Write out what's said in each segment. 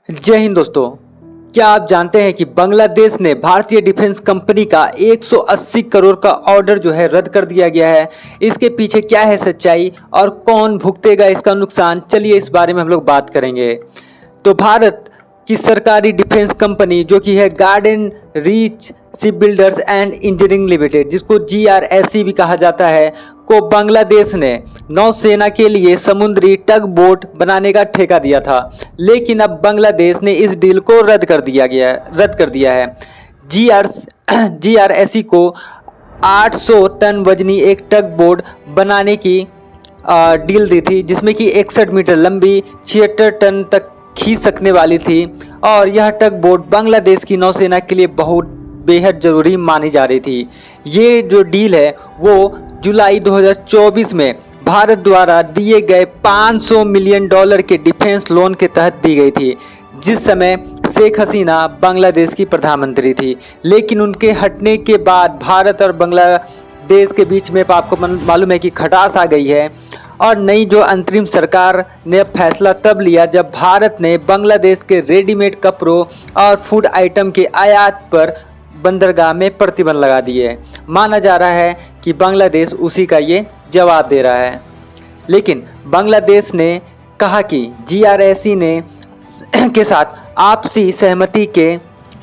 जय हिंद दोस्तों। क्या आप जानते हैं कि बांग्लादेश ने भारतीय डिफेंस कंपनी का 180 करोड़ का ऑर्डर जो है रद्द कर दिया गया है। इसके पीछे क्या है सच्चाई और कौन भुगतेगा इसका नुकसान, चलिए इस बारे में हम लोग बात करेंगे। तो भारत की सरकारी डिफेंस कंपनी जो कि है garden reach ship builders and engineering limited, जिसको GRSE भी कहा जाता है, को बांग्लादेश ने नौसेना के लिए समुद्री टग बोट बनाने का ठेका दिया था। लेकिन अब बांग्लादेश ने इस डील को रद्द कर दिया है। GRSE को 800 टन वजनी एक टग बोट बनाने की डील दी थी, जिसमें कि 61 मीटर लंबी 76 टन तक खींच सकने वाली थी। और यह टग बोट बांग्लादेश की नौसेना के लिए बहुत बेहद जरूरी मानी जा रही थी। ये जो डील है वो जुलाई 2024 में भारत द्वारा दिए गए $500 मिलियन के डिफेंस लोन के तहत दी गई थी, जिस समय शेख हसीना बांग्लादेश की प्रधानमंत्री थी। लेकिन उनके हटने के बाद भारत और बांग्लादेश के बीच में आपको मालूम है कि खटास आ गई है। और नई जो अंतरिम सरकार ने फैसला तब लिया जब भारत ने बांग्लादेश के रेडीमेड कपड़ों और फूड आइटम के आयात पर बंदरगाह में प्रतिबंध लगा दिए। माना जा रहा है कि बांग्लादेश उसी का ये जवाब दे रहा है। लेकिन बांग्लादेश ने कहा कि GRSE ने के साथ आपसी सहमति के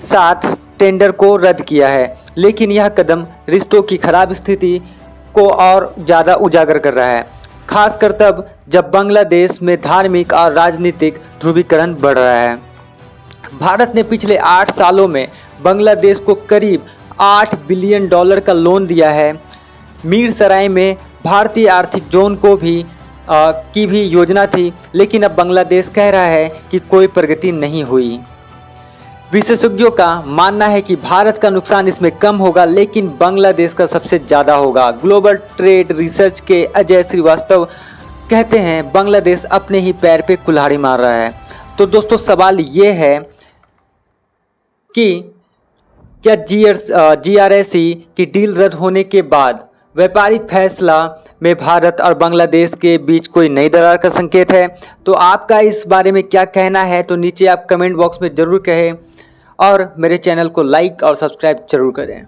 साथ टेंडर को रद्द किया है। लेकिन यह कदम रिश्तों की खराब स्थिति को और ज़्यादा उजागर कर रहा है, खासकर तब जब बांग्लादेश में धार्मिक और राजनीतिक ध्रुवीकरण बढ़ रहा है। भारत ने पिछले 8 सालों में बांग्लादेश को करीब $8 बिलियन का लोन दिया है। मीरसराय में भारतीय आर्थिक जोन को भी की भी योजना थी, लेकिन अब बांग्लादेश कह रहा है कि कोई प्रगति नहीं हुई। विशेषज्ञों का मानना है कि भारत का नुकसान इसमें कम होगा, लेकिन बांग्लादेश का सबसे ज़्यादा होगा। ग्लोबल ट्रेड रिसर्च के अजय श्रीवास्तव कहते हैं बांग्लादेश अपने ही पैर पे कुल्हाड़ी मार रहा है। तो दोस्तों सवाल ये है कि क्या GRSE की डील रद्द होने के बाद व्यापारिक फैसला में भारत और बांग्लादेश के बीच कोई नई दरार का संकेत है? तो आपका इस बारे में क्या कहना है, तो नीचे आप कमेंट बॉक्स में ज़रूर कहें और मेरे चैनल को लाइक और सब्सक्राइब जरूर करें।